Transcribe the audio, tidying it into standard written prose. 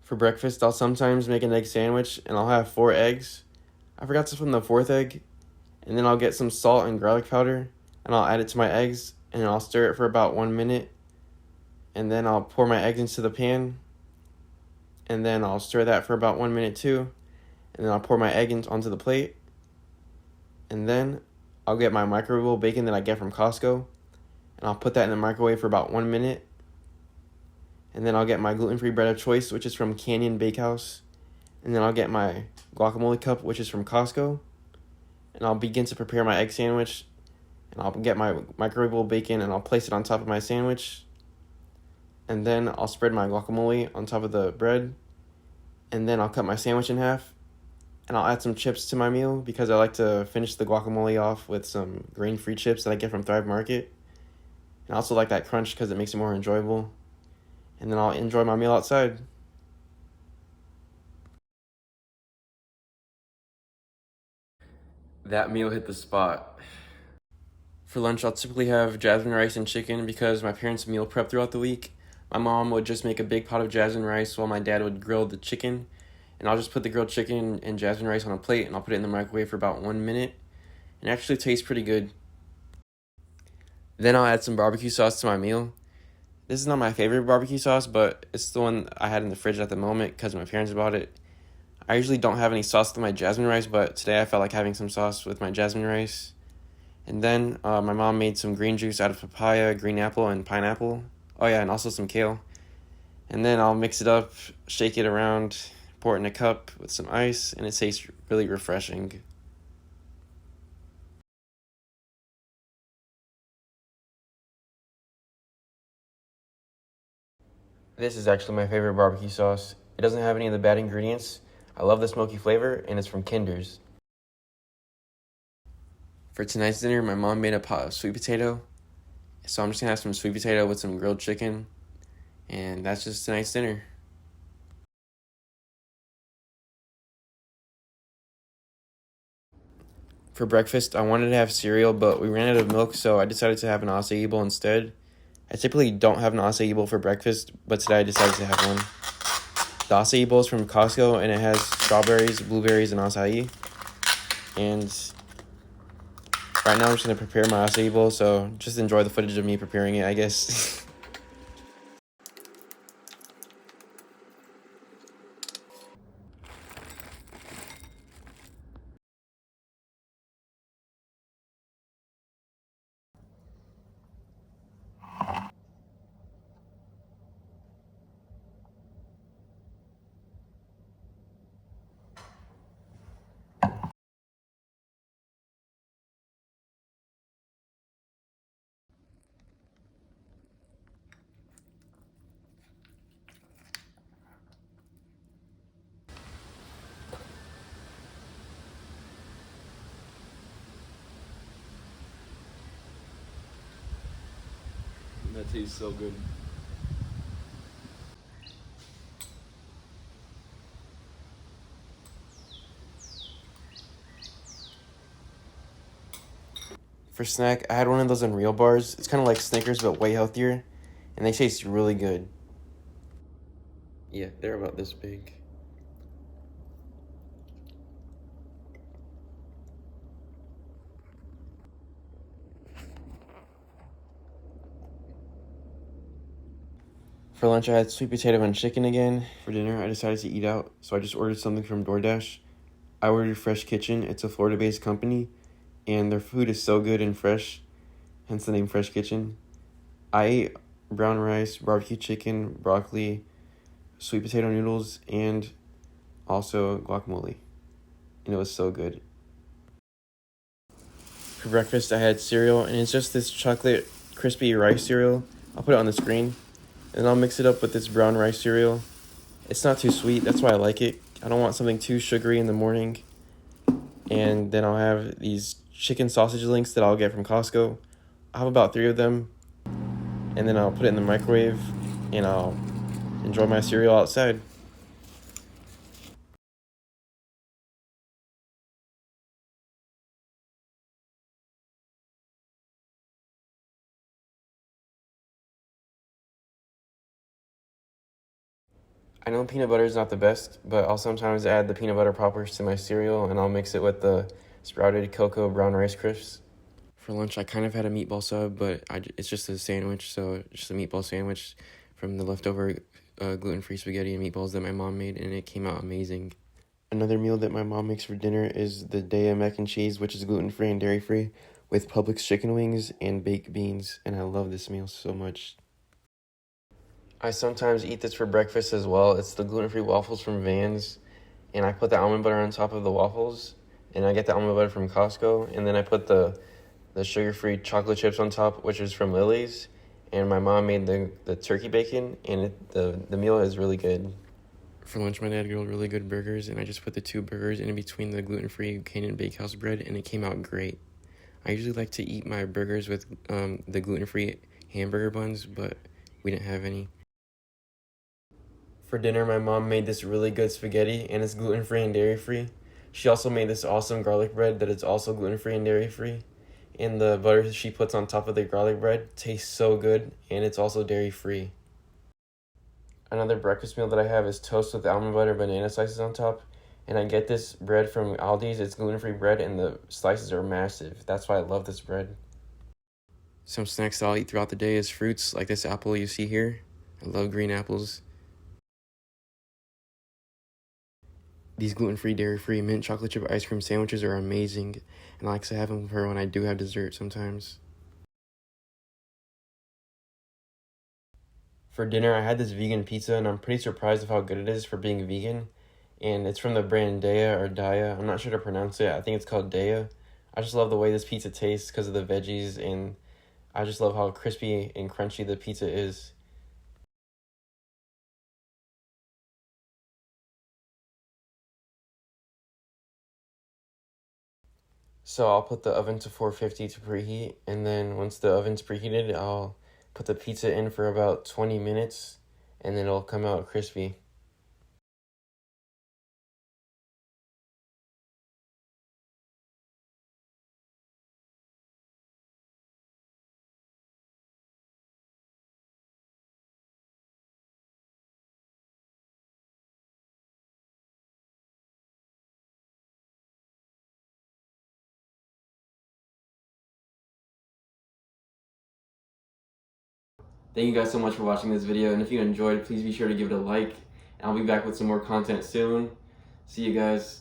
For breakfast, I'll sometimes make an egg sandwich and I'll have 4 eggs. I forgot to put in the fourth egg, and then I'll get some salt and garlic powder and I'll add it to my eggs and I'll stir it for about 1 minute, and then I'll pour my eggs into the pan and then I'll stir that for about 1 minute too, and then I'll pour my onto the plate, and then I'll get my microwavable bacon that I get from Costco and I'll put that in the microwave for about 1 minute, and then I'll get my gluten-free bread of choice, which is from Canyon Bakehouse, and then I'll get my guacamole cup, which is from Costco, and I'll begin to prepare my egg sandwich, and I'll get my microwavable bacon and I'll place it on top of my sandwich, and then I'll spread my guacamole on top of the bread, and then I'll cut my sandwich in half, and I'll add some chips to my meal because I like to finish the guacamole off with some grain-free chips that I get from Thrive Market. And I also like that crunch because it makes it more enjoyable. And then I'll enjoy my meal outside. That meal hit the spot. For lunch, I'll typically have jasmine rice and chicken because my parents meal prep throughout the week. My mom would just make a big pot of jasmine rice while my dad would grill the chicken. And I'll just put the grilled chicken and jasmine rice on a plate and I'll put it in the microwave for about 1 minute. And it actually tastes pretty good. Then I'll add some barbecue sauce to my meal. This is not my favorite barbecue sauce, but it's the one I had in the fridge at the moment because my parents bought it. I usually don't have any sauce with my jasmine rice, but today I felt like having some sauce with my jasmine rice. And then my mom made some green juice out of papaya, green apple, and pineapple. Oh yeah, and also some kale. And then I'll mix it up, shake it around, pour it in a cup with some ice, and it tastes really refreshing. This is actually my favorite barbecue sauce. It doesn't have any of the bad ingredients. I love the smoky flavor, and it's from Kinder's. For tonight's dinner, my mom made a pot of sweet potato. So I'm just going to have some sweet potato with some grilled chicken. And that's just tonight's dinner. For breakfast, I wanted to have cereal, but we ran out of milk, so I decided to have an acai bowl instead. I typically don't have an acai bowl for breakfast, but today I decided to have one. The acai bowl is from Costco, and it has strawberries, blueberries, and acai. And right now I'm just going to prepare my acai bowl, so just enjoy the footage of me preparing it, I guess. That tastes so good. For snack, I had one of those Unreal bars. It's kind of like Snickers, but way healthier. And they taste really good. Yeah, they're about this big. For lunch, I had sweet potato and chicken again. For dinner, I decided to eat out, so I just ordered something from DoorDash. I ordered Fresh Kitchen. It's a Florida-based company, and their food is so good and fresh, hence the name Fresh Kitchen. I ate brown rice, barbecue chicken, broccoli, sweet potato noodles, and also guacamole. And it was so good. For breakfast, I had cereal, and it's just this chocolate crispy rice cereal. I'll put it on the screen, and I'll mix it up with this brown rice cereal. It's not too sweet, that's why I like it. I don't want something too sugary in the morning. And then I'll have these chicken sausage links that I'll get from Costco. I'll have about 3 of them, and then I'll put it in the microwave, and I'll enjoy my cereal outside. I know peanut butter is not the best, but I'll sometimes add the peanut butter poppers to my cereal, and I'll mix it with the sprouted cocoa brown rice crisps. For lunch, I kind of had a meatball sub, but it's just a sandwich, so just a meatball sandwich from the leftover gluten-free spaghetti and meatballs that my mom made, and it came out amazing. Another meal that my mom makes for dinner is the Daiya mac and cheese, which is gluten-free and dairy-free, with Publix chicken wings and baked beans, and I love this meal so much. I sometimes eat this for breakfast as well. It's the gluten-free waffles from Vans, and I put the almond butter on top of the waffles, and I get the almond butter from Costco, and then I put the sugar-free chocolate chips on top, which is from Lily's, and my mom made the turkey bacon, and the meal is really good. For lunch, my dad grilled really good burgers, and I just put the 2 burgers in between the gluten-free Canaan Bakehouse bread, and it came out great. I usually like to eat my burgers with the gluten-free hamburger buns, but we didn't have any. For dinner, my mom made this really good spaghetti, and it's gluten-free and dairy-free. She also made this awesome garlic bread that is also gluten-free and dairy-free. And the butter she puts on top of the garlic bread tastes so good, and it's also dairy-free. Another breakfast meal that I have is toast with almond butter banana slices on top. And I get this bread from Aldi's. It's gluten-free bread, and the slices are massive. That's why I love this bread. Some snacks I'll eat throughout the day is fruits, like this apple you see here. I love green apples. These gluten-free, dairy-free mint chocolate chip ice cream sandwiches are amazing, and I like to have them for when I do have dessert sometimes. For dinner, I had this vegan pizza, and I'm pretty surprised of how good it is for being vegan. And it's from the brand Daiya or Daiya. I'm not sure to pronounce it. I think it's called Daiya. I just love the way this pizza tastes because of the veggies, and I just love how crispy and crunchy the pizza is. So I'll put the oven to 450 to preheat, and then once the oven's preheated, I'll put the pizza in for about 20 minutes, and then it'll come out crispy. Thank you guys so much for watching this video, and if you enjoyed, please be sure to give it a like, and I'll be back with some more content soon. See you guys.